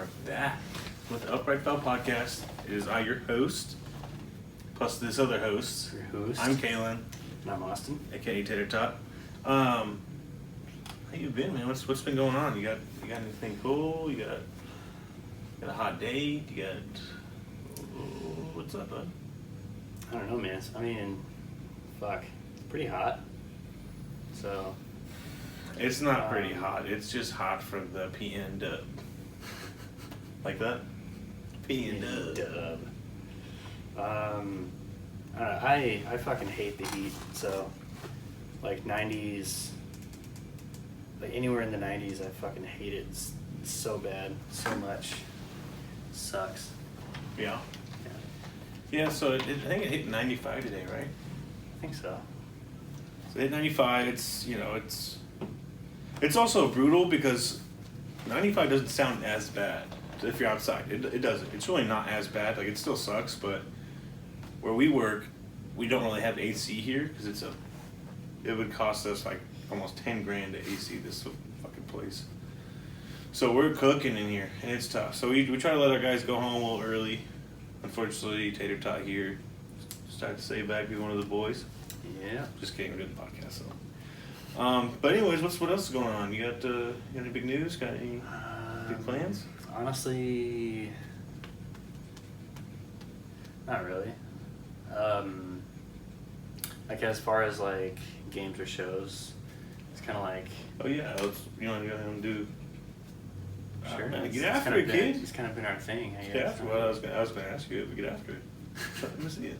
are back with the Upright Fell podcast. It is I, your host, plus this other host. Your host. I'm Kaelen. And I'm Austin. AKA Tater Tot. How you been, man? What's been going on? You got anything cool? You got a hot date? You got what's up, bud? I don't know, man. I mean, fuck, it's pretty hot. So. It's not pretty hot. It's just hot for the PN dub. Like that? PN dub. I don't know. I fucking hate the heat. So, like 90s, like anywhere in the 90s, I fucking hate it. It's so bad, so much. Sucks. Yeah. Yeah. So I think it hit 95 today, right? I think so. So it hit 95. It's also brutal because 95 doesn't sound as bad if you're outside. It doesn't. It's really not as bad. Like, it still sucks, but where we work, we don't really have AC here because it would cost us like almost 10 grand to AC this fucking place. So we're cooking in here, and it's tough. So we try to let our guys go home a little early. Unfortunately, Tater Tot here decided to stay back, be one of the boys. Yeah. Just kidding, we're doing the podcast, so. But anyways, what else is going on? You got any big news? Got any big plans? Honestly, not really. Like as far as like games or shows, it's kind of like. Oh yeah, you want to go ahead and do. Sure. Man, get after it, kid. It's kind of been our thing, I guess. Get after it. Well, I was gonna ask you if we get after it. Let me see it.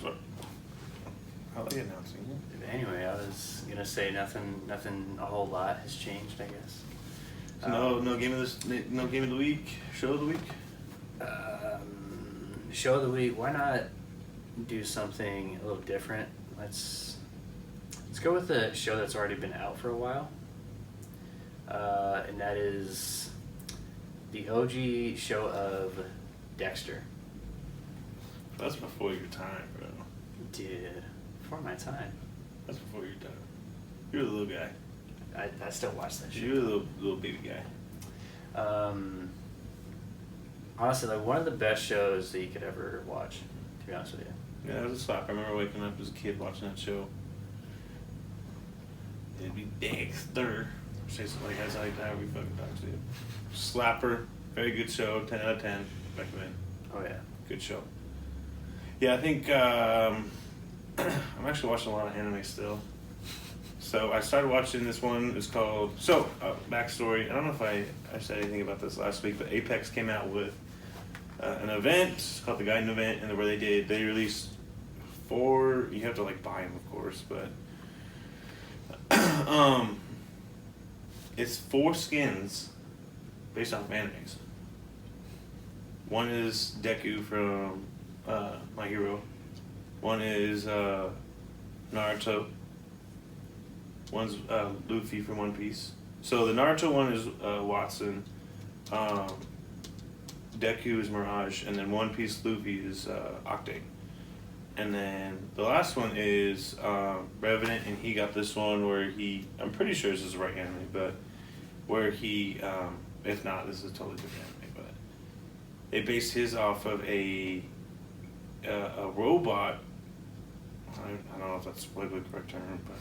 Sorry. I like announcing it. Anyway, I was gonna say nothing a whole lot has changed, I guess. So no game of the week, show of the week. Show of the week. Why not do something a little different? Let's go with a show that's already been out for a while, and that is the OG show of Dexter. That's before your time, bro. Dude, before my time. That's before your time. You're the little guy. I still watch that show. You're the little baby guy. Honestly, like one of the best shows that you could ever watch, to be honest with you. Yeah, it was a slap. I remember waking up as a kid watching that show. It'd be Dexter. Say something like that's how we fucking talk to you. Slapper. Very good show. 10 out of 10. Recommend. Oh yeah. Good show. Yeah, I think I'm actually watching a lot of anime still. So I started watching this one. It's called backstory. I don't know if I said anything about this last week, but Apex came out with an event. It's called the Gaiden event, and where they released 4. You have to like buy them, of course, but it's 4 skins based off of animes. One is Deku from My Hero. One is Naruto. One's Luffy from One Piece. So the Naruto one is Watson. Deku is Mirage, and then One Piece Luffy is Octane. And then the last one is Revenant, and he got this one where I'm pretty sure this is the right anime, but where he, if not, this is a totally different anime, but they based his off of a robot. I don't know if that's the correct term, but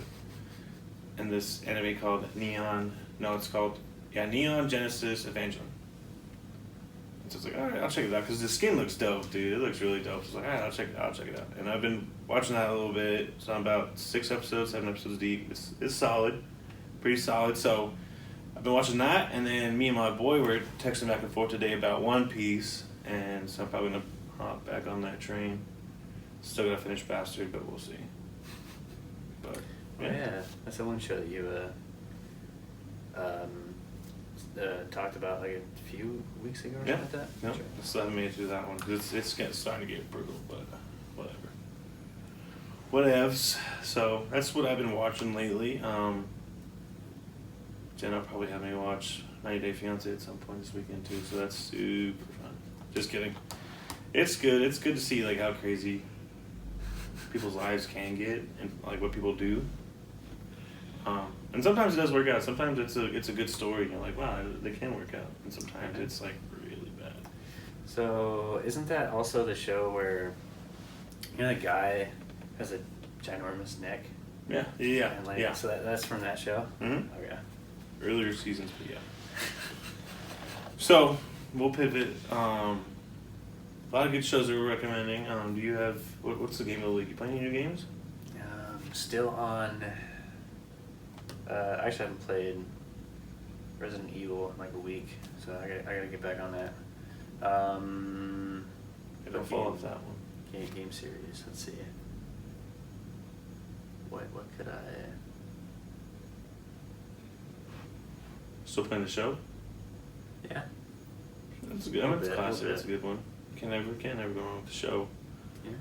in this anime called Neon Genesis Evangelion. And so it's like, all right, I'll check it out because the skin looks dope, dude. It looks really dope. So it's like, all right, I'll check it out. And I've been watching that a little bit. So I'm about 7 episodes deep. It's solid, pretty solid. So I've been watching that, and then me and my boy were texting back and forth today about One Piece, and so I'm probably gonna hop back on that train. Still gotta finish Bastard, but we'll see. But yeah, that's the one show that you talked about like a few weeks ago or something like that. No, I still haven't made it through that one because it's starting to get brutal, but whatever. Whatevs. So that's what I've been watching lately. Jen, I'll probably have me watch 90 Day Fiancé at some point this weekend too, so that's super fun. Just kidding. It's good. It's good to see like how crazy people's lives can get and like what people do. And sometimes it does work out. Sometimes it's a good story. And you're like, wow, they can work out. And sometimes it's like really bad. So isn't that also the show where the guy has a ginormous neck? Yeah. And so that's from that show? Mm-hmm. Okay. Earlier seasons, but yeah. So we'll pivot. A lot of good shows that we're recommending. Do you have what's the game of the week? You playing any new games? Still on. I actually haven't played Resident Evil in like a week, so I gotta get back on that. Don't fall off that one. Game series. Let's see. What could I? Still playing the show? Yeah. That's a good. It's classic. That's a good one. Can't never go wrong with the show. Yeah.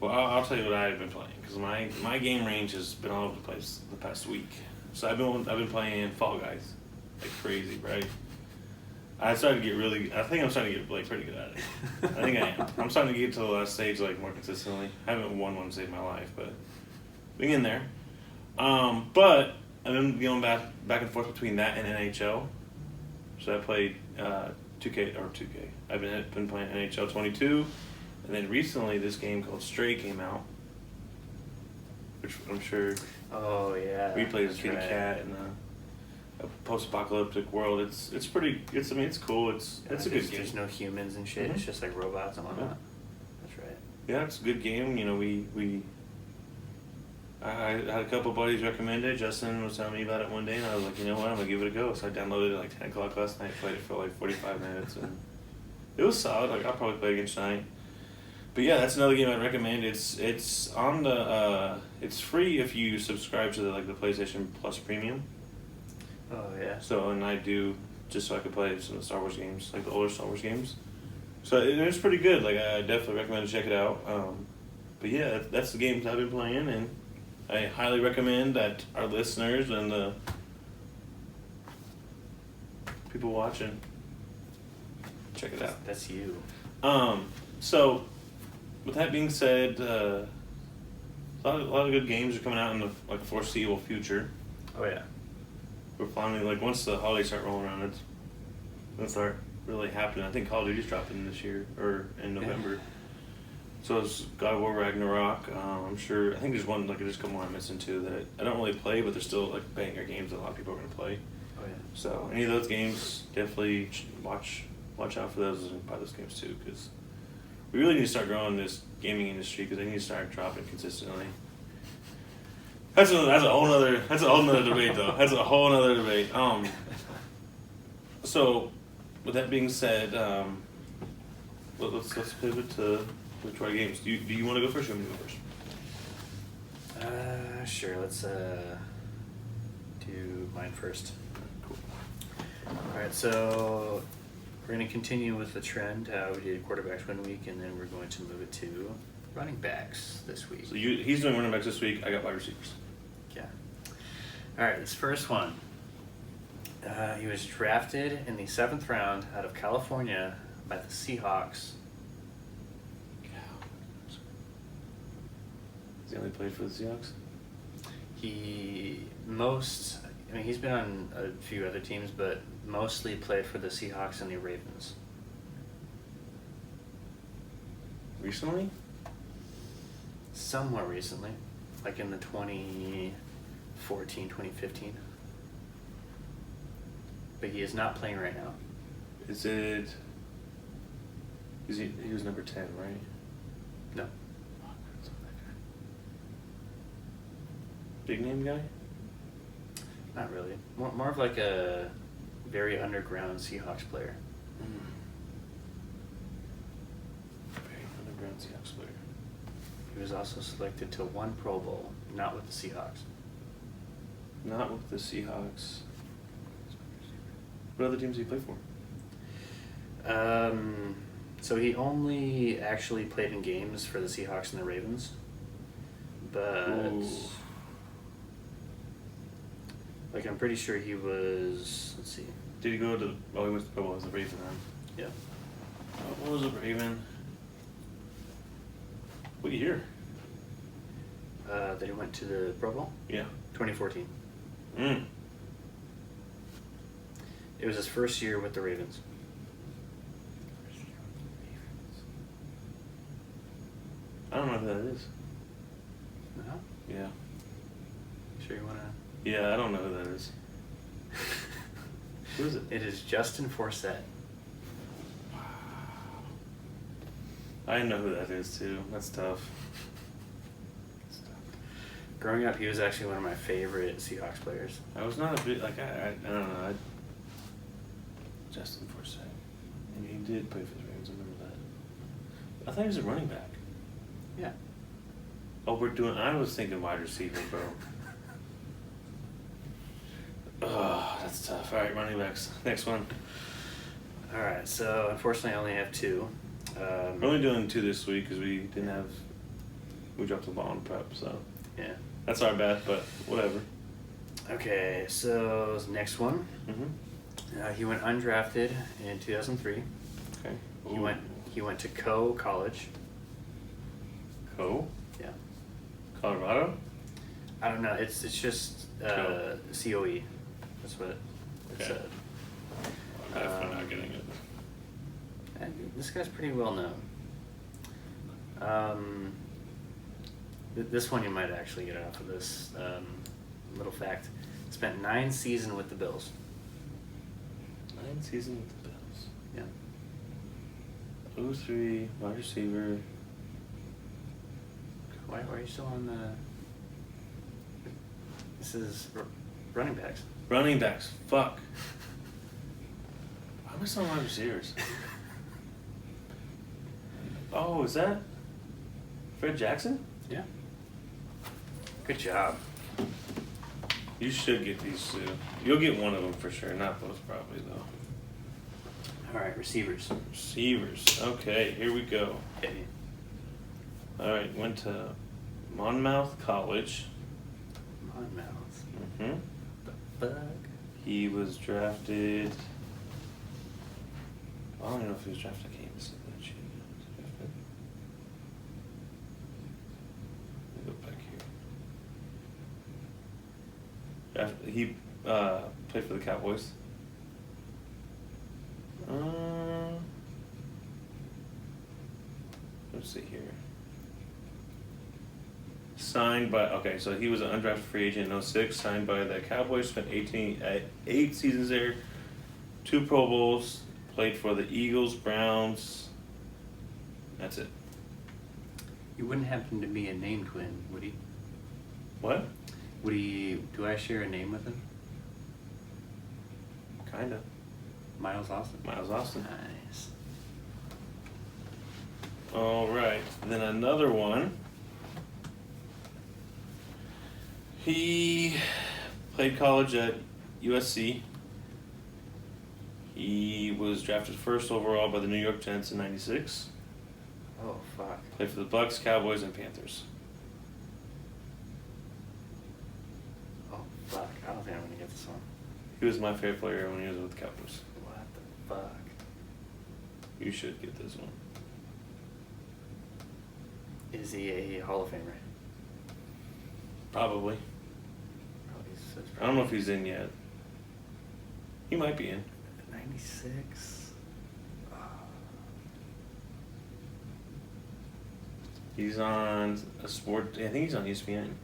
Well, I'll tell you what I've been playing because my game range has been all over the place the past week. So I've been playing Fall Guys like crazy, right? I think I'm starting to get like pretty good at it. I think I am. I'm starting to get to the last stage like more consistently. I haven't won one to save my life, but being in there. But I've been going back and forth between that and NHL. So I played 2K. I've been playing NHL 22, and then recently this game called Stray came out, which I'm sure. Oh yeah. We play as a kitty cat in a post-apocalyptic world. It's pretty. It's cool. It's a good game. There's no humans and shit. Mm-hmm. It's just like robots and whatnot. That's right. Yeah, it's a good game. I had a couple buddies recommend it. Justin was telling me about it one day, and I was like, you know what, I'm gonna give it a go. So I downloaded it at like 10 o'clock last night. Played it for like 45 minutes, and it was solid. Like I'll probably play it again tonight. But yeah, that's another game I'd recommend. It's on the it's free if you subscribe to the PlayStation Plus Premium. Oh yeah. So and I do just so I could play some of the Star Wars games, like the older Star Wars games. So it's pretty good. Like I definitely recommend to check it out. But yeah, that's the games I've been playing, and I highly recommend that our listeners and the people watching check it out. That's you. So with that being said, a lot of good games are coming out in the foreseeable future. Oh yeah. We're finally once the holidays start rolling around, it's gonna start really happening. I think Call of Duty's dropping this year or in November. Yeah. So it's God of War Ragnarok. I'm sure. I think there's one there's a couple more I'm missing too that I don't really play, but they're still banger games that a lot of people are gonna play. Oh yeah. So any of those games, definitely watch out for those and buy those games too, because we really need to start growing this gaming industry because they need to start dropping consistently. That's a whole nother debate though. That's a whole nother debate. So with that being said, let's pivot to our games. Do you want to go first or do you want me to go first? Sure, let's do mine first. Cool. Alright, so we're going to continue with the trend, how we did quarterbacks one week, and then we're going to move it to running backs this week. So he's doing running backs this week, I got wide receivers. Yeah. Alright, this first one. He was drafted in the 7th round out of California by the Seahawks. Has he only played for the Seahawks? He's been on a few other teams, but mostly played for the Seahawks and the Ravens. Recently? Somewhat recently. Like in the 2014, 2015. But he is not playing right now. He was number 10, right? No. Big name guy? Not really. More of like a very underground Seahawks player. Very underground Seahawks player. He was also selected to one Pro Bowl, not with the Seahawks. Not with the Seahawks. What other teams did he play for? So he only actually played in games for the Seahawks and the Ravens. But Ooh. I'm pretty sure he was, let's see. Did he go to he went to the Pro Bowl as a Raven then? Yeah. What was a Raven? What year? That he went to the Pro Bowl? Yeah. 2014. It was his first year with the Ravens. I don't know who that is. No? Yeah. Sure you want to... Yeah, I don't know who that is. Who is it? It is Justin Forsett. Wow. I know who that is too. That's tough. Growing up, he was actually one of my favorite Seahawks players. I was not a bit like I don't know. Justin Forsett. And he did play for the Ravens. I remember that. I thought he was a running back. Yeah. Oh, I was thinking wide receiver, bro. Oh, that's tough. All right, running backs. Next one. All right, so unfortunately I only have two. We're only doing two this week because we dropped the ball on prep, so. Yeah. That's our bad, but whatever. Okay, so next one. Mm-hmm. He went undrafted in 2003. Okay. He went to College. Co? Yeah. Colorado? I don't know. It's just COE. That's what it said. I'm definitely not getting it. This guy's pretty well known. This one you might actually get off of this little fact. Spent 9 seasons with the Bills. 9 seasons with the Bills. Yeah. 03, wide receiver. Why are you still on the... This is running backs. Running backs. Fuck. Why am I still on wide receivers? Oh, is that Fred Jackson? Yeah. Good job. You should get these two. You'll get one of them for sure. Not both probably, though. All right, receivers. Receivers. Okay, here we go. Okay. All right, went to Monmouth College. Monmouth. Mm-hmm. The fuck? He was drafted... I don't even know if he was drafted. I can't even see that shit. Let me go back here. He played for the Cowboys. Let's see here. Signed by, okay, so he was an undrafted free agent in 06, signed by the Cowboys, spent 8 seasons there, 2 Pro Bowls, played for the Eagles, Browns. That's it. He wouldn't happen to be a name twin, would he? What? Would he... Do I share a name with him? Kinda. Miles Austin? Miles Austin. Nice. All right. Then another one. He played college at USC. He was drafted first overall by the New York Jets in '96. Oh, fuck. Played for the Bucks, Cowboys, and Panthers. Oh, fuck. I don't think I'm going to get this one. He was my favorite player when he was with the Cowboys. What the fuck? You should get this one. Is he a Hall of Famer? Probably. I don't know if he's in yet. He might be in. 96. He's on a sport. I think he's on ESPN.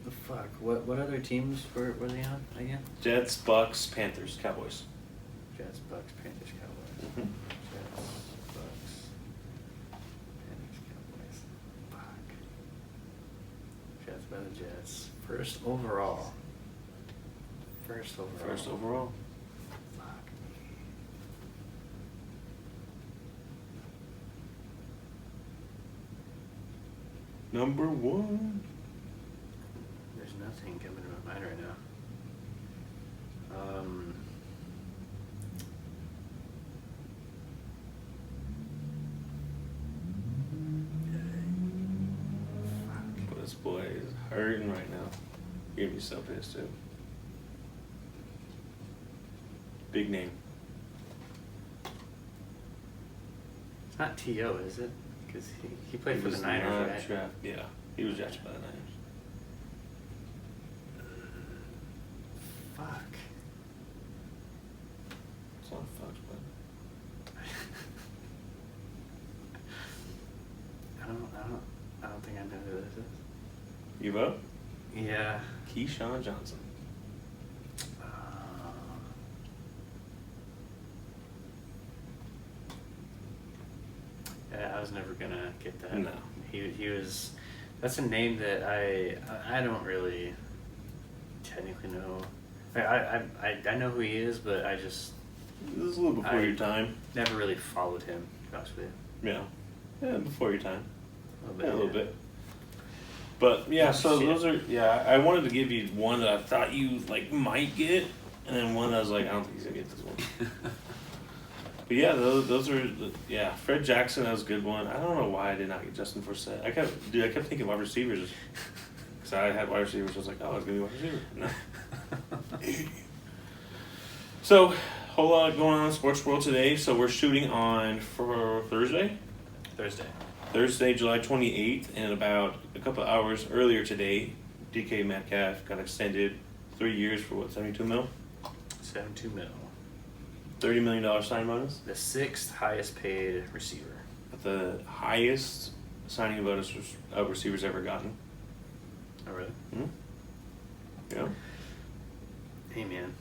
The fuck? What other teams were they on again? Jets, Bucks, Panthers, Cowboys. Jets, Bucks, Panthers, Cowboys. Mm-hmm. Jets, Bucks, Panthers, Cowboys. Fuck. Jets by the Jets. First overall. First overall. Fuck. Number 1. There's nothing coming to my mind right now. But this boy is hurting right now. You're gonna be so pissed too. Big name. It's not T.O., is it? Because he played for the was Niners, not right? Yeah, he was drafted by the Niners. one fucked, but I don't think I know who this is. you vote? Yeah. Keyshawn Johnson. Yeah, I was never gonna get that. No. He was. That's a name that I don't really technically know. I know who he is, but I just. This is a little before your time. Never really followed him, to be honest with you. Yeah, before your time. A little bit. But yeah, so shit. those are I wanted to give you one that I thought you like might get, and then one that I was like, I don't think he's gonna get this one. But yeah, those are Fred Jackson, that was a good one. I don't know why I did not get Justin Forsett. I kept thinking wide receivers because I had wide receivers. I was like, oh, it's gonna be wide receiver. No. So, whole lot going on in the sports world today. So we're shooting on for Thursday, July 28th, and about a couple of hours earlier today, DK Metcalf got extended 3 years for what, 72 mil? 72 mil. $30 million signing bonus. The 6th highest paid receiver. The highest signing bonus a receiver's ever gotten. Oh, really? Mm-hmm. Yeah. Hey, man.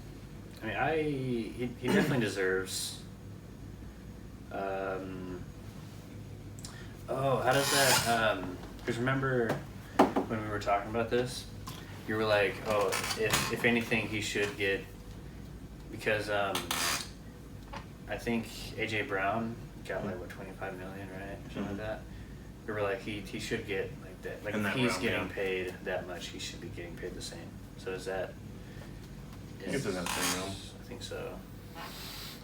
I mean, he definitely deserves. How does that? Because remember when we were talking about this, you were like, oh, if anything, he should get, because I think AJ Brown got like what, 25 million, right, or something like that. We were like, he should get like that. Like if he's getting paid that much, he should be getting paid the same. So is that? I think it's in that same realm. I think so.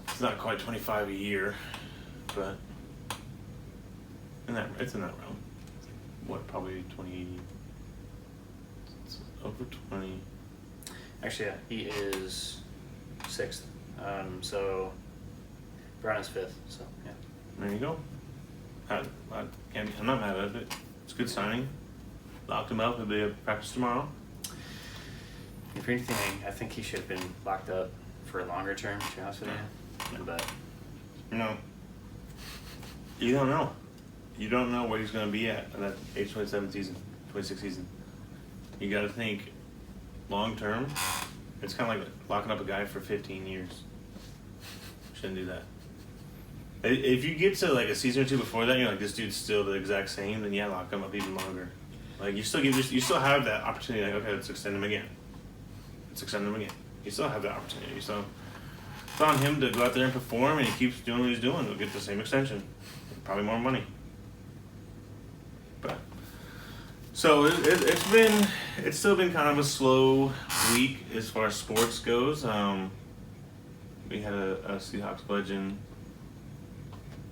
It's not quite 25 a year, but it's in that realm. What, probably 20? It's over 20. Actually, yeah, he is 6th. So Brown is 5th. So yeah. There you go. I'm not mad at it. It's a good signing. Locked him up. He'll be at practice tomorrow. If anything, I think he should have been locked up for a longer term, to be honest with you. But no, you don't know. You don't know where he's going to be at in that age 27 season, 26 season. You got to think long term. It's kind of like locking up a guy for 15 years. Shouldn't do that. If you get to like a season or two before that, you're like, this dude's still the exact same, then yeah, lock him up even longer. Like you still have that opportunity. Like, okay, let's extend him again. You still have that opportunity. So it's on him to go out there and perform, and he keeps doing what he's doing. He'll get the same extension, probably more money. But so it's still been kind of a slow week as far as sports goes. We had a Seahawks legend.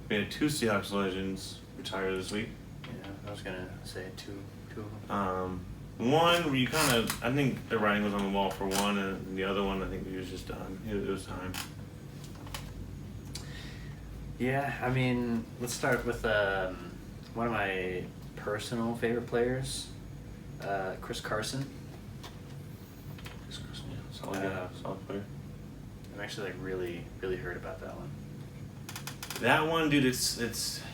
We had 2 Seahawks legends retire this week. yeah, I was gonna say two of them. One, I think the writing was on the wall for one, and the other one, I think he was just done. It was time. Yeah, I mean, let's start with one of my personal favorite players, Chris Carson. Chris Carson, yeah, solid player. I'm actually like really, really hurt about that one. That one, dude,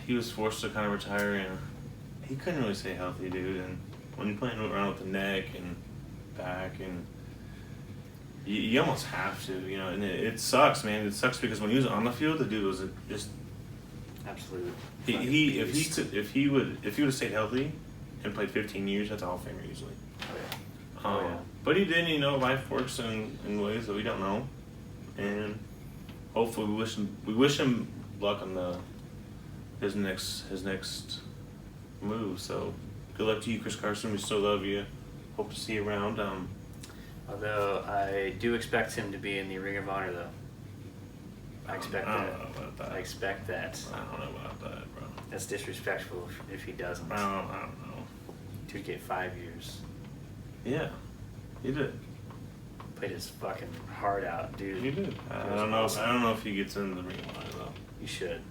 he was forced to kind of retire, and he couldn't really stay healthy, dude. And when you're playing around with the neck and back, and you almost have to, you know. And it sucks, man. It sucks because when he was on the field, the dude was just absolute. If he would have stayed healthy and played 15 years, that's a Hall of Famer easily. Oh yeah. But he didn't. You know, life works in ways that we don't know, and hopefully we wish him luck on his next move. So good luck to you, Chris Carson. We still love you. Hope to see you around. Although I do expect him to be in the Ring of Honor, though. I expect that. I don't know about that. I expect that. I don't know about that, bro. That's disrespectful if he doesn't. I don't know. Dude get 5 years. Yeah, he did. Played his fucking heart out, dude. He did. I don't know. I don't know if he gets into the Ring of Honor though. You should.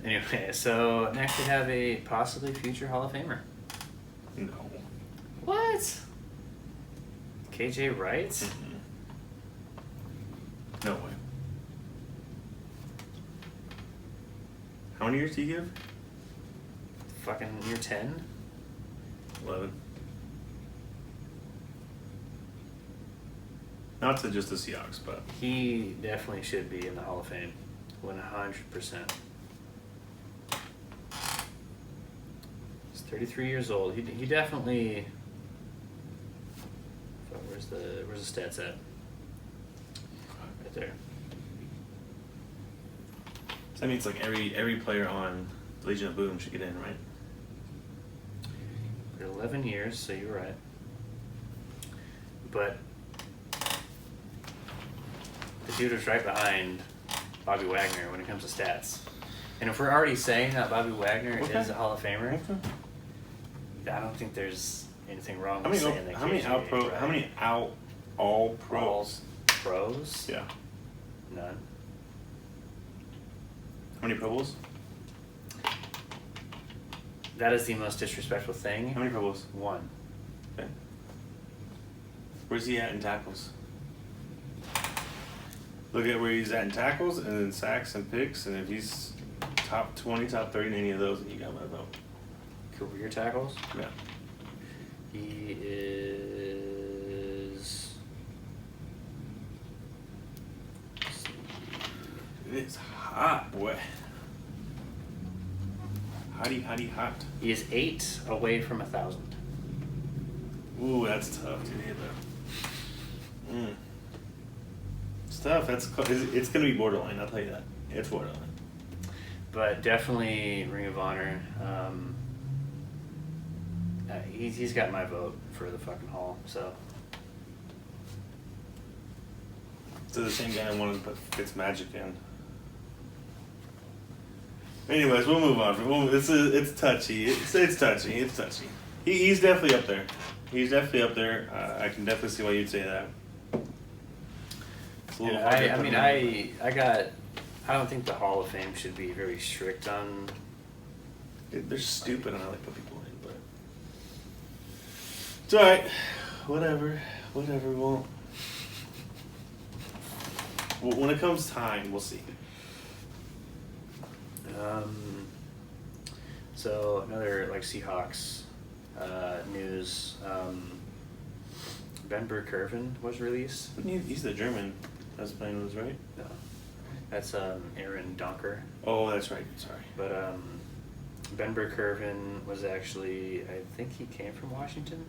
Anyway, so next we have a possibly future Hall of Famer. No. What? KJ Wright? Mm-hmm. No way. How many years do you give? Fucking year 10? 11. Not to just the Seahawks, but He definitely should be in the Hall of Fame. 100%. He's 33 years old. He definitely. Oh, where's the stats at? Right there. so that means like every player on Legion of Boom should get in, right? 11 years, so you're right. But the dude was right behind Bobby Wagner when it comes to stats. And if we're already saying that Bobby Wagner Okay. is a Hall of Famer, Okay. I don't think there's anything wrong How with many saying that. how many KJ, out pro right? how many out all pros? Pros? Yeah. None. How many Pro Bowls? That is the most disrespectful thing. How many Pro Bowls? One. Okay. Where's he at in tackles? Look at where he's at in tackles and then sacks and picks, and if he's top 20, top 30 in any of those, then you got my vote. Career tackles. Yeah. He is. It's hot, boy. Hotty, hot. He is 8 away from 1,000. Ooh, that's tough to hit that. It's tough. It's gonna be borderline. I'll tell you that. It's borderline. But definitely Ring of Honor. He's got my vote for the fucking Hall. So So the same guy I wanted to put Fitzmagic in. Anyways, we'll move on. It's touchy. It's touchy. It's touchy. He's definitely up there. He's definitely up there. I can definitely see why you'd say that. It's a little hard to I put mean, him in. I don't think the Hall of Fame should be very strict on. They're stupid and I like to put people in, but it's alright. Whatever. When it comes time, we'll see. So another like Seahawks news. Ben Burr-Kirven was released. He's the German that's playing with us, right? No, that's Aaron Donker. Oh, that's right. Sorry. But Ben Burr-Kirven was actually, I think he came from Washington.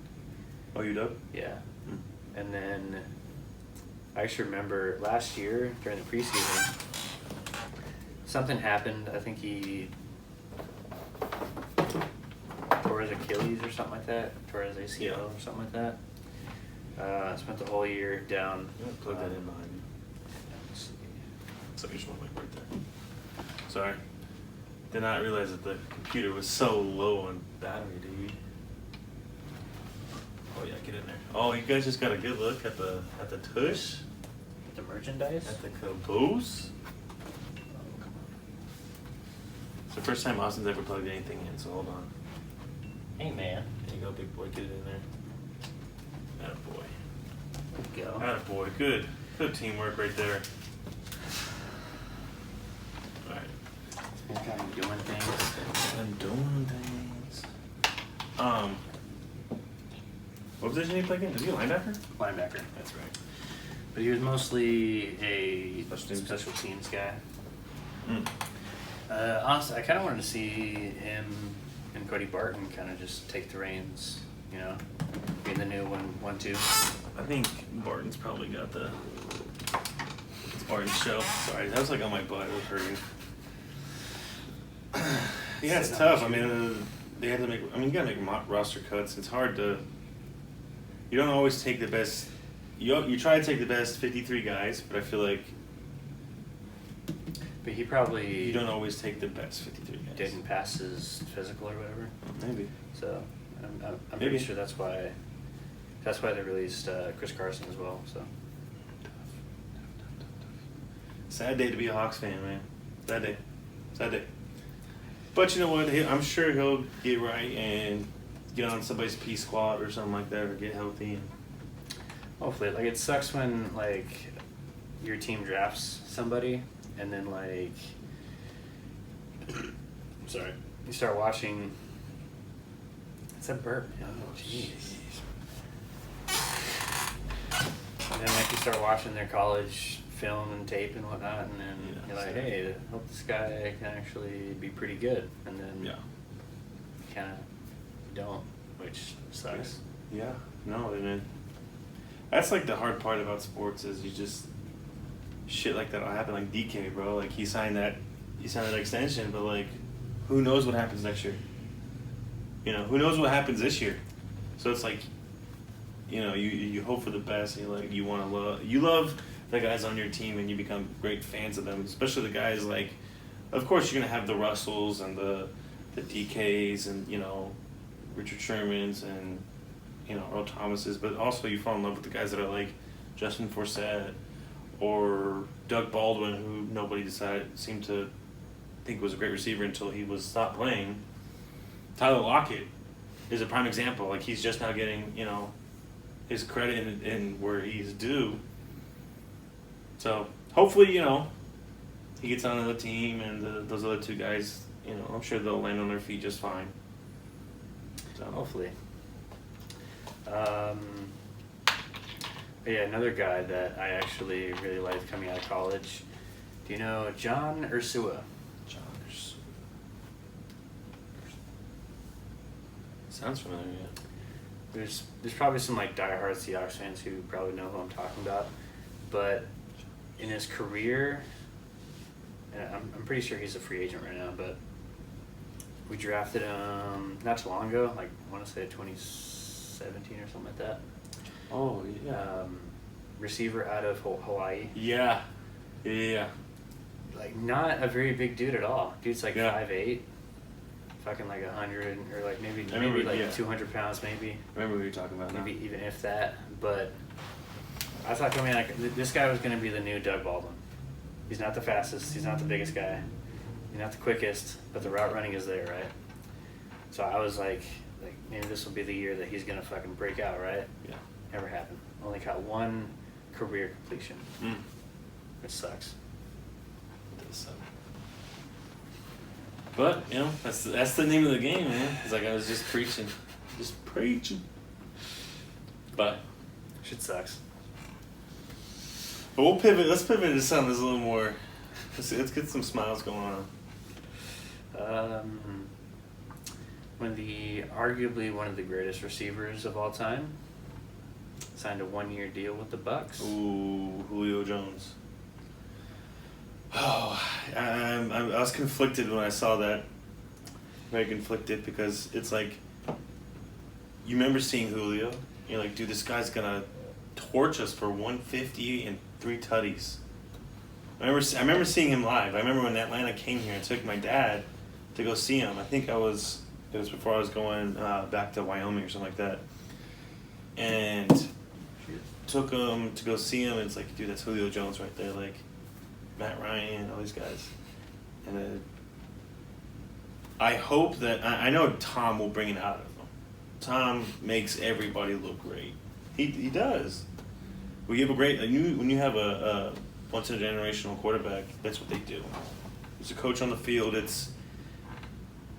Oh, you dub? Yeah. And then I actually remember last year during the preseason, something happened. I think he tore his Achilles or something like that, tore his ACL or something like that. Spent the whole year down. You want to plug that in behind me? Let's see. So you just want to like right there. Sorry. Did not realize that the computer was so low on battery, dude. Oh yeah, get in there. Oh, you guys just got a good look at the tush, The merchandise? at the caboose. It's the first time Austin's ever plugged anything in, so hold on. Hey man. There you go, big boy, get it in there. Attaboy. Go. Attaboy, good. Good teamwork right there. Alright. Been kind of doing things. I'm doing things. What position did he play again? Is he a linebacker? Linebacker. That's right. But he was mostly a Special teams. special teams guy. Mm. Honestly, I kind of wanted to see him and Cody Barton kind of just take the reins, you know, being the new 1-2. I think Barton's probably got the. It's Barton's show. Sorry, that was like on my butt. It was hurting. Yeah, it's tough. I mean, they have to make. I mean, you gotta make roster cuts. It's hard to. You don't always take the best. You try to take the best 53 guys, but I feel like But he probably you don't always take the best 53 guys. didn't pass his physical or whatever. Maybe. So I'm Maybe. pretty sure that's why they released Chris Carson as well. So Sad day to be a Hawks fan, man. Sad day. Sad day. But you know what? I'm sure he'll get right and get on somebody's P squad or something like that, or get healthy. hopefully, like it sucks when like your team drafts somebody, and then like, sorry, you start watching. It's a burp. Oh, jeez. And then like you start watching their college film and tape and whatnot, and then you're like, hey, I hope this guy can actually be pretty good, and then kind of don't, which sucks. Yeah, no, and that's like the hard part about sports is you just shit like that will happen. Like DK, bro, like he signed that extension, but like who knows what happens next year? You know, who knows what happens this year? So it's like, you know, you hope for the best, and you love the guys on your team, and you become great fans of them, especially the guys like, of course you're gonna have the Russells and the DKs and, you know, Richard Shermans and, you know, Earl Thomases, but also you fall in love with the guys that are like Justin Forsett or Doug Baldwin, who nobody seemed to think was a great receiver until he was stopped playing. Tyler Lockett is a prime example. Like, he's just now getting, you know, his credit in where he's due. So hopefully, you know, he gets on the team, and those other two guys, you know, I'm sure they'll land on their feet just fine. So hopefully. But yeah, another guy that I actually really liked coming out of college. Do you know John Ursua? John Ursua. Sounds familiar, yeah. There's probably some like diehard Seahawks fans who probably know who I'm talking about, but in his career, and I'm pretty sure he's a free agent right now, but we drafted him not too long ago, like I want to say 2017 or something like that. Oh yeah. Receiver out of Hawaii. Yeah. Yeah. Like not a very big dude at all. Dude's like 5'8". Fucking like 100 or like maybe like 200 pounds maybe. I remember what you're talking about. Maybe even if that. But I thought coming like this guy was going to be the new Doug Baldwin. He's not the fastest. He's not the biggest guy. He's not the quickest. But the route running is there, right? So I was like maybe this will be the year that he's going to fucking break out, right? Yeah. Never happened. Only got one career completion, which sucks. It does suck. But, you know, that's the name of the game, man. It's like I was just preaching. But shit sucks. But we'll pivot. Let's pivot into something that's a little more. Let's get some smiles going on. When arguably one of the greatest receivers of all time signed a 1-year deal with the Bucs. Ooh, Julio Jones. Oh, I was conflicted when I saw that. Very conflicted, because it's like, you remember seeing Julio, you're like, dude, this guy's gonna torch us for 150 and 3 tutties. I remember seeing him live. I remember when Atlanta came here, I took my dad to go see him. I think it was before I was going back to Wyoming or something like that. And took him to go see him, and it's like, dude, that's Julio Jones right there, like Matt Ryan, all these guys. And I hope that, I know Tom will bring it out of him. Tom makes everybody look great. He does. We have a great, when you have a once in a generational quarterback, that's what they do. There's a coach on the field, it's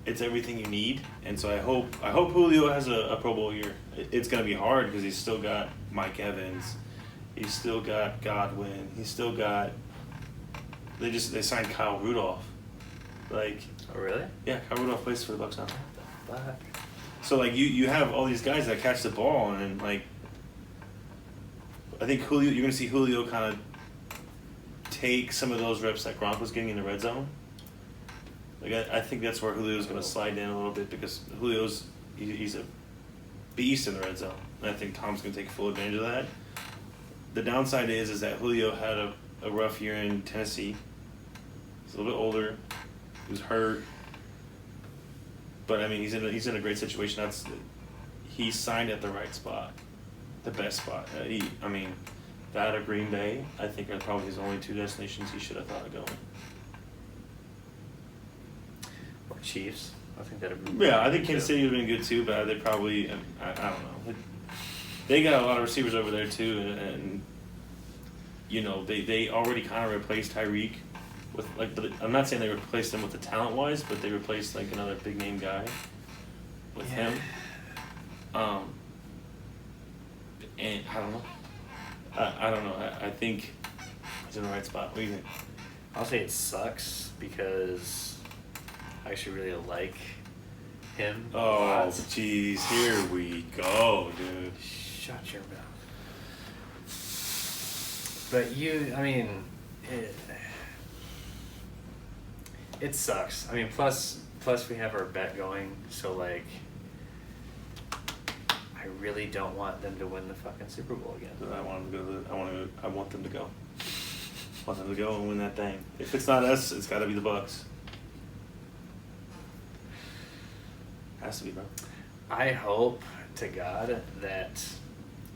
everything you need. And so I hope Julio has a Pro Bowl year. It's going to be hard because he's still got Mike Evans. He's still got Godwin. He's still got, they signed Kyle Rudolph. Like, oh really? Yeah, Kyle Rudolph plays for the Bucs now. What the fuck? So like you have all these guys that catch the ball, and like, I think Julio, you're going to see Julio kind of take some of those reps that Gronk was getting in the red zone. Like I think that's where Julio's going to slide in a little bit, because he's a beast in the red zone. And I think Tom's going to take full advantage of that. The downside is that Julio had a rough year in Tennessee. He's a little bit older. He was hurt. But I mean, he's in a great situation. He signed at the right spot, the best spot. That or Green Bay, I think, are probably his only 2 destinations he should have thought of going. Or Chiefs. I think that'd be. Yeah, I think Kansas City would have been good too, but they probably, I don't know. They got a lot of receivers over there too, and you know, they already kind of replaced Tyreek with like. But I'm not saying they replaced him with the talent wise, but they replaced like another big name guy with him. And I don't know. I don't know. I think he's in the right spot. What do you think? I'll say it sucks because I actually really like him. Oh, jeez. Here we go, dude. Shut your mouth. But it sucks. I mean, plus we have our bet going, so like, I really don't want them to win the fucking Super Bowl again. I want them to go. I want them to go. I want them to go and win that thing. If it's not us, it's got to be the Bucs. Has to be, bro. I hope to God that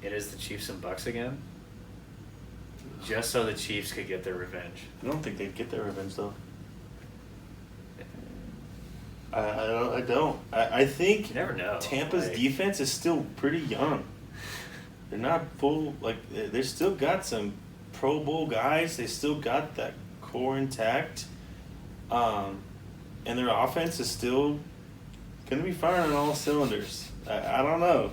it is the Chiefs and Bucks again, just so the Chiefs could get their revenge. I don't think they'd get their revenge though. I don't. I think you never know. Tampa's defense is still pretty young. They're not full. Like they still got some Pro Bowl guys. They still got that core intact, and their offense is still gonna be firing on all cylinders. I don't know.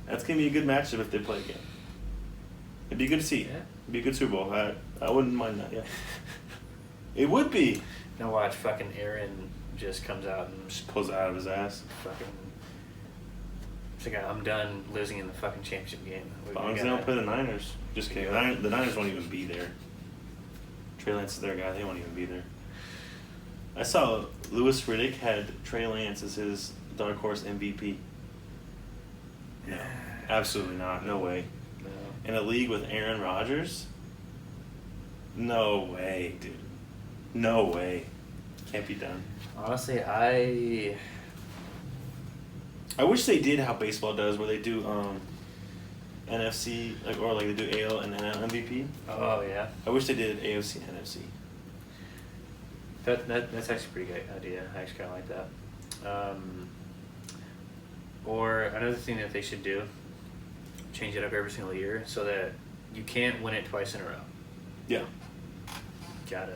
That's gonna be a good matchup if they play again. It'd be good to see. Yeah. It'd be a good Super Bowl. I wouldn't mind that. Yeah. It would be. Now watch fucking Aaron just comes out and Just pulls it out of his ass. fucking. It's like, I'm done losing in the fucking championship game. As long as they don't play the Niners. Just kidding. The Niners won't even be there. Trey Lance is their guy. They won't even be there. I saw Louis Riddick had Trey Lance as his dark horse MVP. No. Absolutely not. No way. No. In a league with Aaron Rodgers? No way, dude. No way. Can't be done. Honestly, I wish they did how baseball does, where they do NFC, or they do AL and NL MVP. Oh yeah. I wish they did AFC and NFC. That's actually a pretty good idea. I actually kind of like that. Or another thing that they should do, change it up every single year so that you can't win it twice in a row. Yeah. Gotta,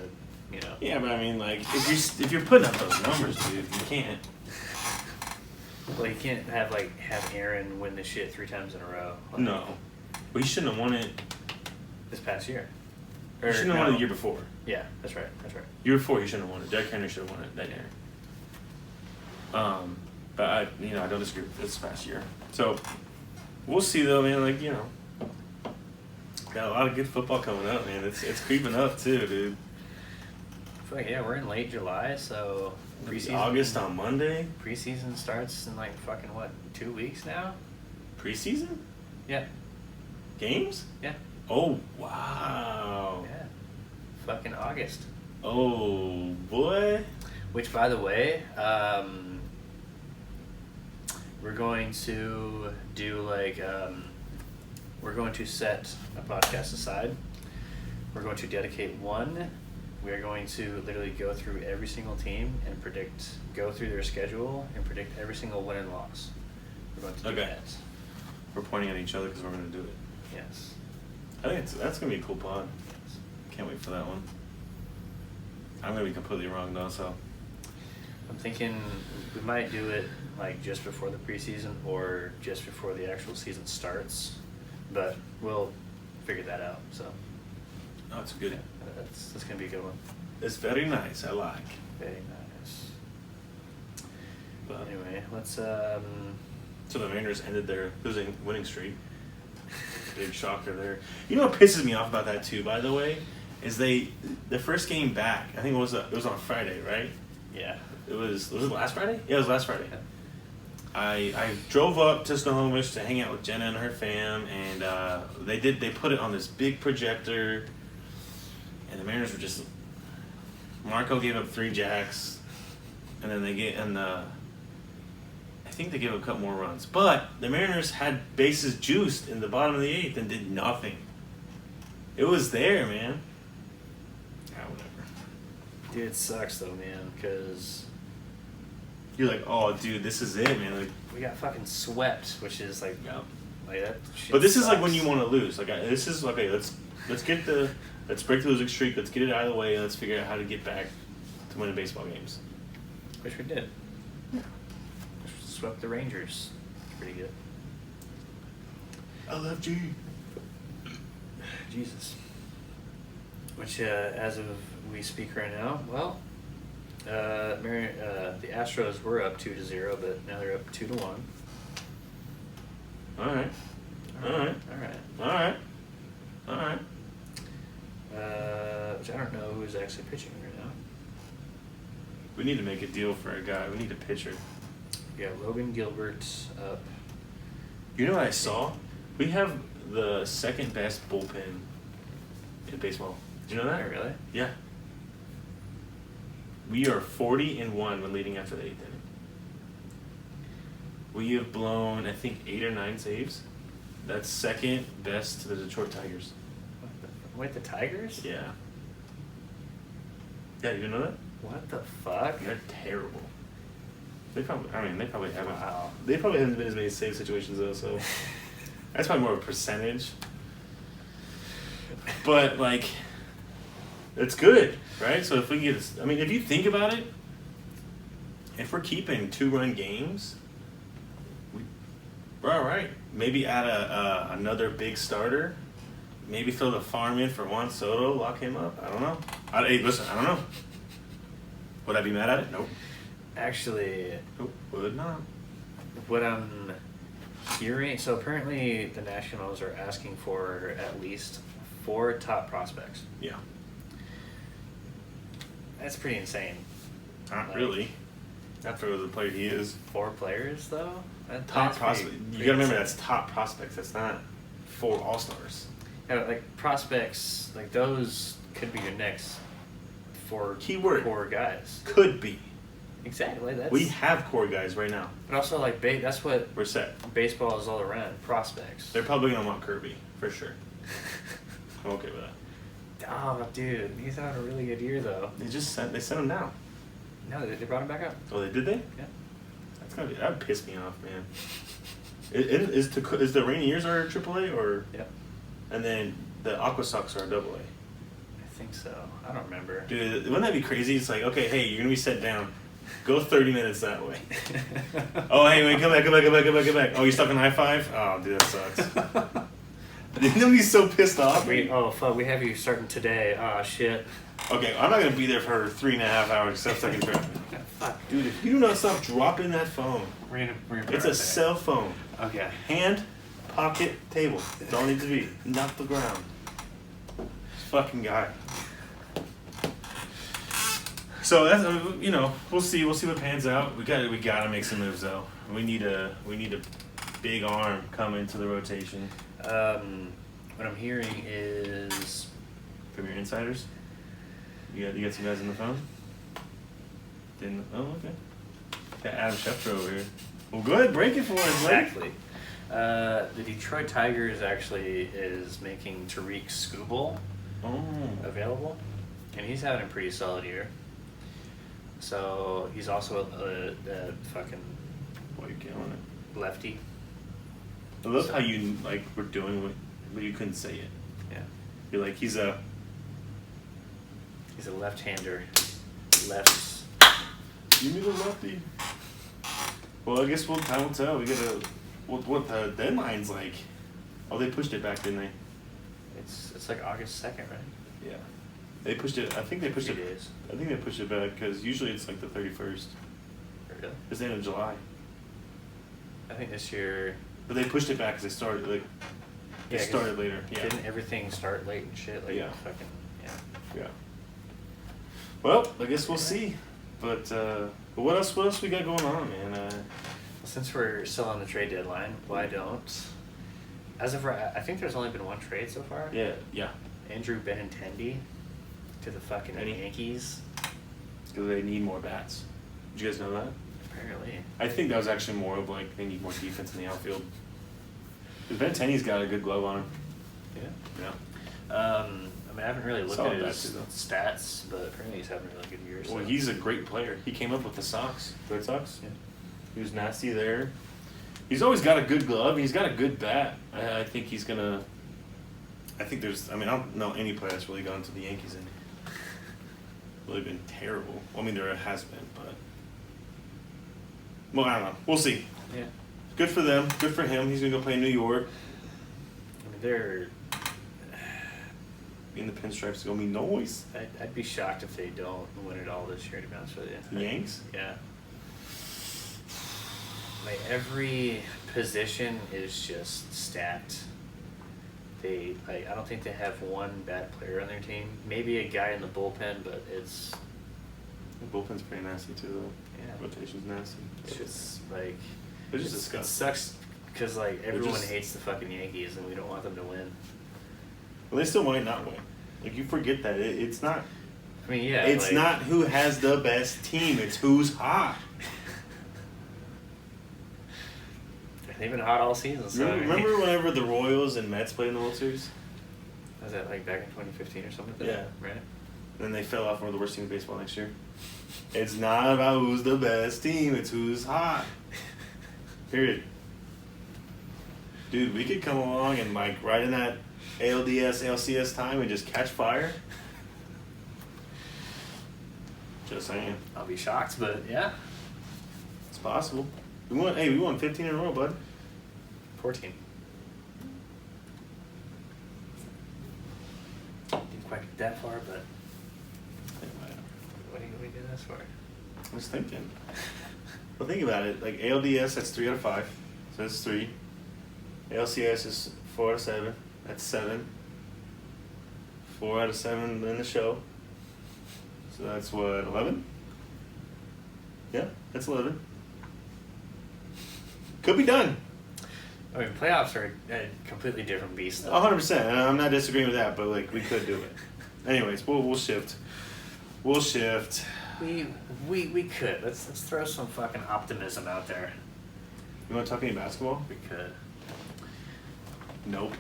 Yeah, but I mean, like, if you're putting up those numbers, dude, you can't. Well, you can't have Aaron win this shit 3 times in a row. No. Well, he shouldn't have won it. This past year. He shouldn't have won it the year before. Yeah, that's right. Year before, he shouldn't have won it. Derrick Henry should have won it that year. But I don't disagree with this past year. So, we'll see though, man. Got a lot of good football coming up, man. It's creeping up too, dude. I feel like, we're in late July, so Preseason. August on Monday. Preseason starts in 2 weeks now? Preseason? Yeah. Games? Yeah. Oh, wow. Yeah. Fucking August. Oh, boy. Which, by the way, we're going to do we're going to set a podcast aside. We're going to dedicate one. We are going to literally go through every single team and go through their schedule and predict every single win and loss. We're going to do that. We're pointing at each other because we're going to do it. Yes. I think that's going to be a cool pod. Yes. Can't wait for that one. I'm going to be completely wrong though, so. I'm thinking we might do it just before the preseason or just before the actual season starts, but we'll figure that out. So. Oh, it's good. That's gonna be a good one. It's very nice. I like. Very nice. But anyway, let's. So the Mariners ended their winning streak. Big shocker there. You know what pisses me off about that too, by the way, is the first game back. I think it was on Friday, right? Yeah. Was it last Friday? Yeah, it was last Friday. Yeah. I drove up to Snohomish to hang out with Jenna and her fam, and they put it on this big projector, and the Mariners were just. Marco gave up 3 jacks, and then I think they gave up a couple more runs, but the Mariners had bases juiced in the bottom of the 8th and did nothing. It was there, man. Ah, whatever. Dude, it sucks though, man, because you're like, oh, dude, this is it, man. We got fucking swept, which is yeah. that. Shit But this sucks. is when you want to lose. This is okay. Let's break the losing streak. Let's get it out of the way, and let's figure out how to get back to winning baseball games. Which we did. Yeah. Swept the Rangers. Pretty good. LFG. Jesus. Which, as of we speak right now, well, the Astros were up 2-0, but now they're up 2-1. All right. Which I don't know who's actually pitching right now. We need to make a deal for a guy. We need a pitcher. Yeah, Logan Gilbert up. You know what I saw? We have the second best bullpen in baseball. Did you know that? Oh, really? Yeah. We are 40-1 when leading after the 8th inning. We have blown, I think, 8 or 9 saves. That's second best to the Detroit Tigers. Wait, the Tigers? Yeah. Yeah, you didn't know that? What the fuck? They're terrible. They probably haven't. Wow. They probably haven't been as many save situations though, so that's probably more of a percentage. But like, it's good, right? So if we get, if you think about it, if we're keeping 2-run games, we're all right. Maybe add another big starter. Maybe throw the farm in for Juan Soto, lock him up. I don't know. Hey, listen, I don't know. Would I be mad at it? Nope. Actually, Nope, would not. what I'm hearing, so apparently the Nationals are asking for at least 4 top prospects. Yeah. That's pretty insane. Not really. Not for the player he is. 4 players, though? Top prospect. You gotta remember that's top prospects. That's not 4 all-stars. Yeah, like prospects, like those could be your next 4 Keyword. core guys. Could be. Exactly. That's. We have core guys right now. But also, like, that's what We're set. baseball is all around. Prospects. They're probably gonna want Kirby for sure. I'm okay with that. Oh, dude, he's having a really good year though. They sent him down. No, they brought him back up. Oh, they did they? Yeah. That would piss me off, man. Is the Rainiers our AAA or? Yep. And then the Aqua Sox are AA. I think so. I don't remember. Dude, wouldn't that be crazy? It's like, okay, hey, you're gonna be set down. Go 30 minutes that way. Oh, hey, wait, come back. Oh, you stuck in high five? Oh, dude, that sucks. Nobody's so pissed off. Fuck, we have you starting today. Oh, shit. Okay, I'm not gonna be there for 3.5 hours except stuck in traffic. Fuck. Dude, if you do not stop dropping that phone, We're gonna it's a cell phone. Okay. Hand, pocket, table. That's all it needs to be. Not the ground. This fucking guy. So that's we'll see what pans out. We gotta make some moves though. We need a big arm come into the rotation. What I'm hearing is From your insiders. You got some guys on the phone. Okay. Got Adam Schefter over here. Well, go ahead, break it for us, Blake. exactly. The Detroit Tigers actually is making Tariq Skubal available, and he's having a pretty solid year. So he's also a fucking Boy, you're killing it. lefty. I love how you were doing what, but you couldn't say it. Yeah, You're like he's a left-hander. Lefts. Give me the lefty. Well, I guess time will tell. We gotta. What the deadline's like? Oh, they pushed it back, didn't they? It's like August 2nd, right? Yeah. They pushed it. I think they pushed 3 it. days. I think they pushed it back because usually it's like the 31st. Really? It's the end of July. I think this year. But they pushed it back because they started They Yeah, 'cause started later. Yeah. Didn't everything start late and shit? Like Yeah. fucking yeah. Yeah. Well, I guess we'll see. But what else we got going on, man? Since we're still on the trade deadline, why don't? As of right, I think there's only been one trade so far. Yeah. Andrew Benintendi to the fucking Yankees. Because they need more bats. Did you guys know that? Apparently. I think that was actually more of they need more defense in the outfield. Because Benintendi's got a good glove on him. Yeah. Yeah. I haven't really looked Solid at bats, his too, though. stats, but apparently he's having a really good year. So. Well, he's a great player. He came up with the Sox, Red Sox. Yeah. He was nasty there. He's always got a good glove. He's got a good bat. I think he's gonna. I think there's. I mean, I don't know any player that's really gone to the Yankees and really been terrible. Well, I mean, there has been, but well, I don't know. We'll see. Yeah. Good for them. Good for him. He's gonna go play in New York. I mean, they're. In the pinstripes is gonna be noise. I'd be shocked if they don't win it all this year, to be honest with you. The Yanks? Yeah. Like, every position is just stacked. I don't think they have one bad player on their team. Maybe a guy in the bullpen, but it's. The bullpen's pretty nasty too, though. Yeah. Rotation's nasty. It's just like. It's just It disgusting. sucks because like everyone just- hates the fucking Yankees, and we don't want them to win. Well, they still might not win. Like, you forget that. It's not. I mean, yeah. It's like, not who has the best team. It's who's hot. They've been hot all season. So Remember whenever the Royals and Mets played in the World Series? Was that like back in 2015 or something? Like Yeah. that? Right. Then they fell off one of the worst teams in baseball next year. It's not about who's the best team. It's who's hot. Period. Dude, we could come along and like right in that ALDS, ALCS time and just catch fire. Just saying. I'll be shocked, but yeah. It's possible. We won 15 in a row, bud. 14. Didn't quite get that far, but what do you do this for? I was thinking. Well, think about it. Like ALDS, that's 3 out of 5. So that's 3. ALCS is 4 out of 7. That's 7. 4 out of 7 in the show. So that's what, 11? Yeah, that's 11. Could be done. I mean, playoffs are a completely different beast, though. 100%. And I'm not disagreeing with that, but like we could do it. Anyways, we'll shift. We'll shift. We could. Let's throw some fucking optimism out there. You want to talk any basketball? We could. Nope.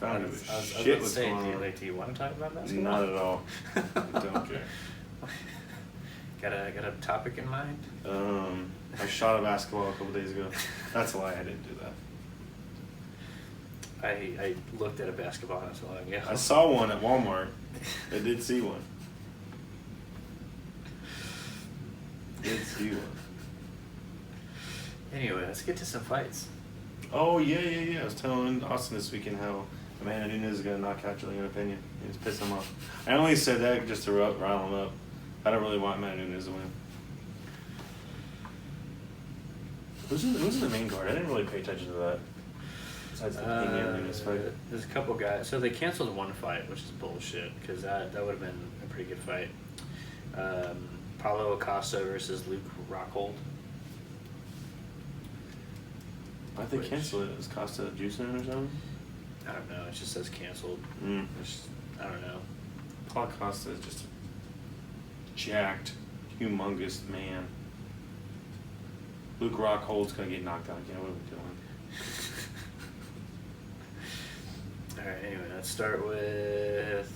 I don't give a I was shit about to what's say, going on. do you want to talk about basketball? Not at all. I don't care. Got a topic in mind? I shot a basketball a couple days ago. That's a lie. I didn't do that. I looked at a basketball not so long ago. I saw one at Walmart. I did see one. Did see one. Anyway, let's get to some fights. Oh yeah. I was telling Austin this weekend how Amanda Nunes is gonna knock out Julian Pena. It's pissing him off. I only said that just to rile him up. I don't really want Amanda Nunes to win. Who's in the main card? I didn't really pay attention to that. Besides the Pena and Nunes fight. There's a couple guys. So they canceled one fight, which is bullshit, because that would have been a pretty good fight. Paulo Acosta versus Luke Rockhold. Why'd they cancel it? Is Costa juicing or something? I don't know. It just says canceled. I don't know. Paul Costa is just a jacked, humongous man. Luke Rockhold's gonna get knocked out again. What are we doing? Alright, anyway, let's start with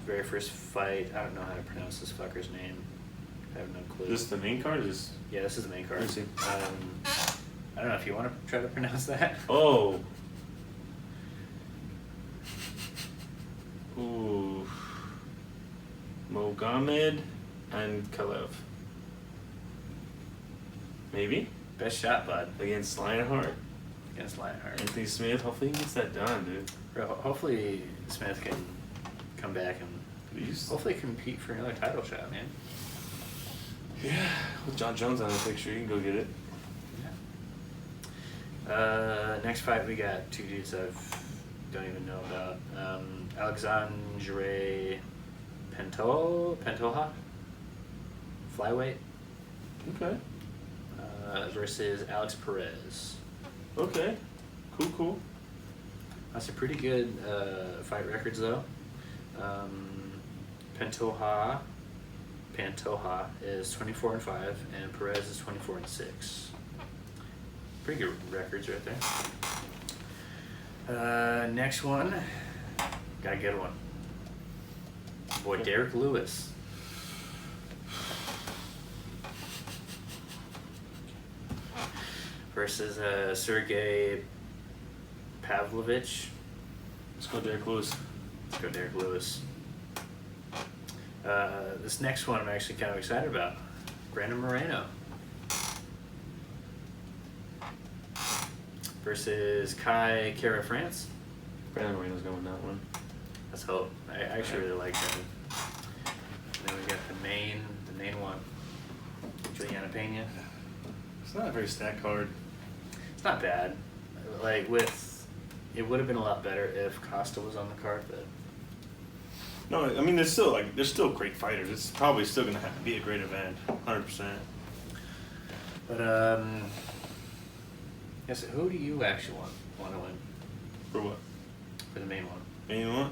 very first fight. I don't know how to pronounce this fucker's name. I have no clue. This the main card? Or this? Yeah, this is the main card. Let me see. I don't know if you want to try to pronounce that. Oh. Ooh. Mogamed and Kalev. Maybe? Best shot, bud. Against Lionheart. Against Lionheart. Anthony Smith. Hopefully he gets that done, dude. Bro, hopefully Smith can come back and Please. hopefully compete for another title shot, man. Yeah. With John Jones on the picture, you can go get it. Yeah. Next fight, we got two dudes I don't even know about. Alexandre Pantoja, flyweight, Okay. versus Alex Perez. Okay. Cool. That's a pretty good fight records though. Pantoja is 24-5, and Perez is 24-6. Pretty good records right there. Next one, got a good one. Boy, Derek Lewis. Versus Sergey Pavlovich. Let's go Derek Lewis. Let's go Derek Lewis. This next one I'm actually kind of excited about. Brandon Moreno. Versus Kai Kara France. Brandon Moreno's going with that one. Let's hope. I actually really like him. And then we got the main one. Juliana Pena. It's not a very stacked card. It's not bad. Like it would have been a lot better if Costa was on the card, but No, I mean there's still great fighters. It's probably still gonna have to be a great event, 100%. But yes. Who do you actually want to win For what? for the main one? Anyone?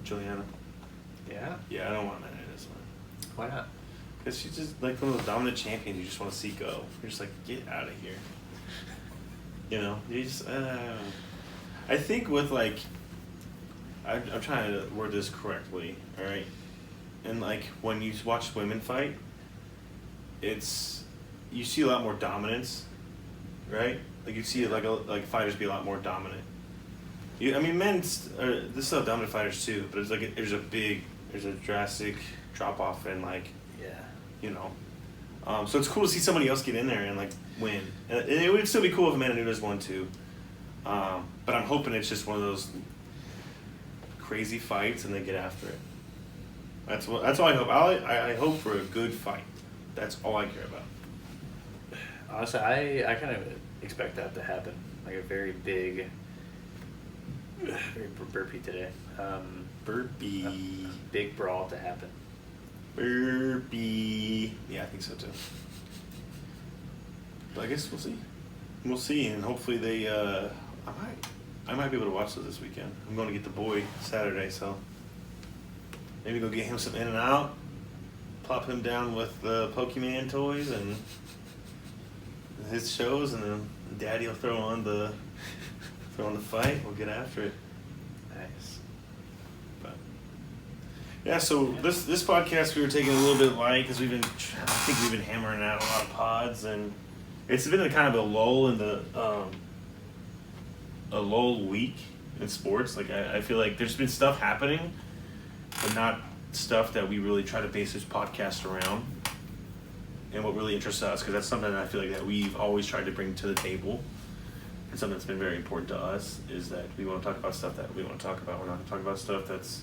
Juliana. Yeah. Yeah, I don't want that in this one. Why not? Because she's just like one of those dominant champions you just want to see go. You're just like, get out of here. You know, you just. I think with like, I'm trying to word this correctly, all right. And like when you watch women fight, you see a lot more dominance, right? Like you see like fighters be a lot more dominant. I mean, there's still dominant fighters too, but it's like there's a drastic drop off in like, you know. So it's cool to see somebody else get in there and like win. And it would still be cool if Amanda Nunes won too. But I'm hoping it's just one of those crazy fights and they get after it. That's all I hope. I hope for a good fight. That's all I care about. Honestly, I kind of expect that to happen. Like a very big, very burpee today. Burpee. A big brawl to happen. Burpee. Yeah, I think so too. But I guess we'll see. We'll see, and hopefully they. I might be able to watch this weekend. I'm going to get the boy Saturday, so maybe go get him some In-N-Out, plop him down with the Pokemon toys and his shows, and then Daddy will throw on the fight. We'll get after it. Nice. But yeah, so this podcast we were taking a little bit light because I think we've been hammering out a lot of pods, and it's been a kind of a lull in the a lull week in sports. Like I feel like there's been stuff happening, but not stuff that we really try to base this podcast around. And what really interests us, because that's something that I feel like that we've always tried to bring to the table, and something that's been very important to us, is that we want to talk about stuff that we want to talk about. We're not going to talk about stuff that's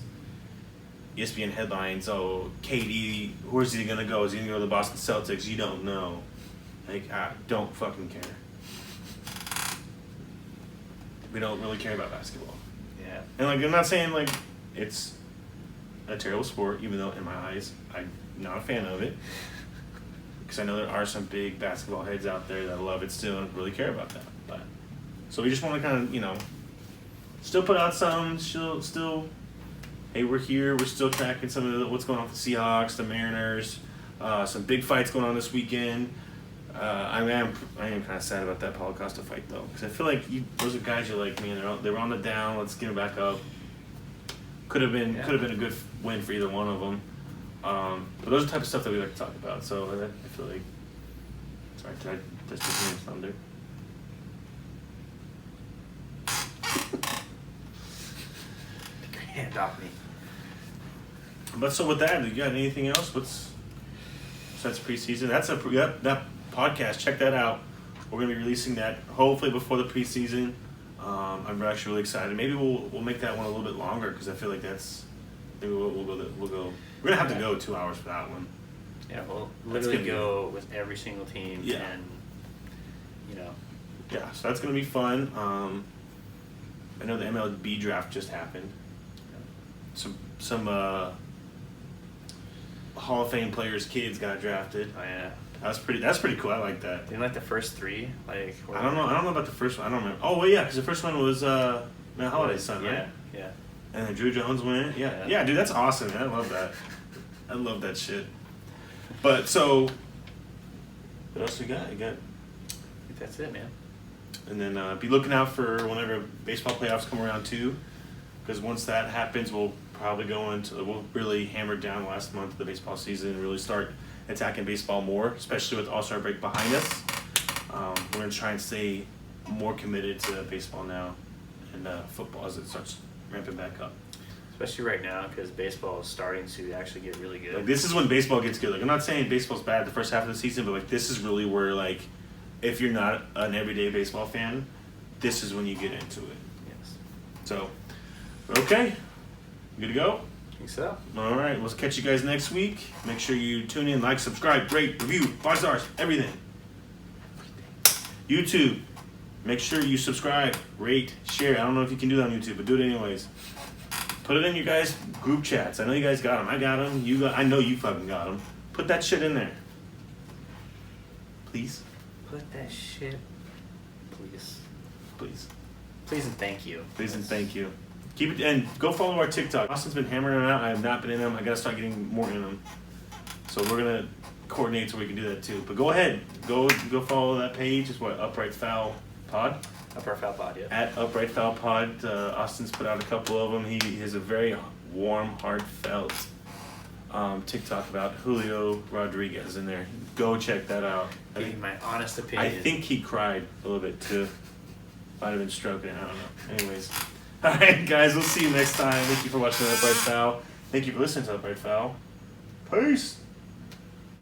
ESPN headlines. Oh, KD, where's he going to go? Is he going to go to the Boston Celtics? You don't know. Like, I don't fucking care. We don't really care about basketball. Yeah. And like, I'm not saying like it's a terrible sport, even though in my eyes I'm not a fan of it. Because I know there are some big basketball heads out there that love it still and really care about that. But so we just want to kind of, you know, still put out some, still, hey, we're here. We're still tracking some of what's going on with the Seahawks, the Mariners, some big fights going on this weekend. I am kind of sad about that Paulo Costa fight though, because I feel like those are guys you like, man. They were on the down. Let's get them back up. Could have been a good win for either one of them. But those are the type of stuff that we like to talk about. So I feel like, sorry, did I just take your thunder? Take your hand off me. But so with that, you got anything else? Besides preseason? That's that podcast. Check that out. We're gonna be releasing that hopefully before the preseason. I'm actually really excited. Maybe we'll make that one a little bit longer because I feel like maybe we'll go. We're gonna have to go 2 hours for that one. Yeah, we'll literally go with every single team. Yeah. And you know. Yeah, so that's gonna be fun. I know the MLB draft just happened. Some Hall of Fame players' kids got drafted. Oh yeah. That's pretty cool. I like that. Didn't like the first three? Like I don't know about the first one. I don't remember. Oh well, yeah, because the first one was Matt Holliday's son, right? Yeah. And then Drew Jones went. Yeah, dude, that's awesome, man. I love that. I love that shit. But so, what else we got? I think that's it, man. And then be looking out for whenever baseball playoffs come around too, because once that happens, we'll really hammer down the last month of the baseball season and really start attacking baseball more, especially with All-Star break behind us. We're going to try and stay more committed to baseball now and football as it starts ramping back up. Especially right now, because baseball is starting to actually get really good. Like, this is when baseball gets good. Like, I'm not saying baseball's bad the first half of the season, but like this is really where, like, if you're not an everyday baseball fan, this is when you get into it. Yes. So, okay, good to go. I think so. All right, we'll catch you guys next week. Make sure you tune in, like, subscribe, rate, review, 5 stars, everything. YouTube, make sure you subscribe, rate, share. I don't know if you can do that on YouTube, but do it anyways. Put it in your guys' group chats. I know you guys got them. I got them. I know you fucking got them. Put that shit in there. Please? Put that shit. Please. Please. Please and thank you. Please and thank you. Keep it, and go follow our TikTok. Austin's been hammering them out. I have not been in them. I gotta start getting more in them. So we're gonna coordinate so we can do that too. But go ahead. Go follow that page. It's what? Upright Foul Pod? Upright Foul Pod, yeah. At Upright Foul Pod. Austin's put out a couple of them. He has a very warm, heartfelt TikTok about Julio Rodriguez in there. Go check that out. Give you my honest opinion. I think he cried a little bit too. Might have been stroking it. I don't know. Anyways. All right, guys. We'll see you next time. Thank you for watching Upright Foul. Thank you for listening to Upright Foul. Peace.